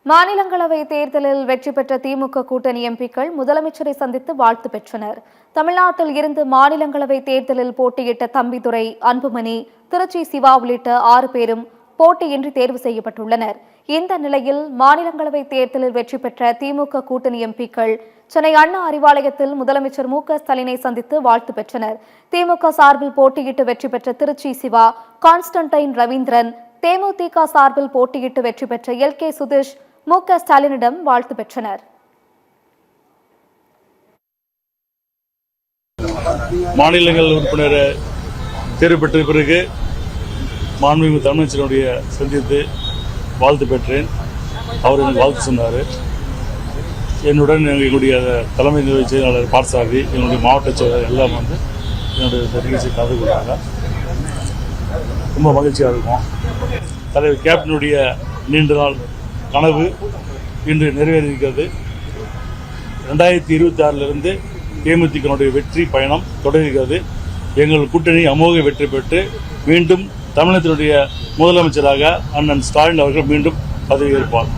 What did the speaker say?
மாநிலங்களவை தேர்தலில் வெற்றி பெற்ற திமுக கூட்டணி எம்பிக்கள் முதலமைச்சரை சந்தித்து வாழ்த்து பெற்றனர். தமிழ்நாட்டில் இருந்து மாநிலங்களவை தேர்தலில் போட்டியிட்ட தம்பிதுரை, அன்புமணி, திருச்சி சிவா உள்ளிட்ட 6 பேரும் போட்டியின்றி தேர்வு செய்யப்பட்டுள்ளனர். இந்த நிலையில் மாநிலங்களவை தேர்தலில் வெற்றி பெற்ற திமுக கூட்டணி எம்பிக்கள் சென்னை அண்ணா அறிவாலயத்தில் முதலமைச்சர் மு.க.ஸ்டாலினை சந்தித்து வாழ்த்து பெற்றனர். திமுக சார்பில் போட்டியிட்டு வெற்றி பெற்ற திருச்சி சிவா, கான்ஸ்டன்டைன் ரவீந்திரன், தேமுதிக சார்பில் போட்டியிட்டு வெற்றி பெற்ற எல்.கே. சுதீஷ் மு.க.ஸ்டாலினிடம் வாழ்த்து பெற்றனர். மாநிலங்கள் உறுப்பினர் தேர்வு பெற்ற பிறகு மாண்புமிகு தமிழகத்தினுடைய சந்தித்து வாழ்த்து பெற்றேன். அவர் எனக்கு வாழ்த்து சொன்னார். என்னுடன் எங்களுடைய தலைமை நிர்வாக செயலாளர் பார்சாரதி, எங்களுடைய மாவட்ட செயலாளர் எல்லாம் என்னுடைய நிகழ்ச்சி கலந்து கொண்டாங்க. ரொம்ப மகிழ்ச்சியாக இருக்கும். தலைவர் கேப்டனுடைய நீண்ட நாள் கனவு இன்று நிறைவேறியிருக்கிறது. 2026 தேமுதிகனுடைய வெற்றி பயணம் தொடர்கிறது. எங்கள் கூட்டணி அமோக வெற்றி பெற்று மீண்டும் தமிழகத்தினுடைய முதலமைச்சராக அண்ணன் ஸ்டாலின் அவர்கள் மீண்டும் பதவியேற்பார்.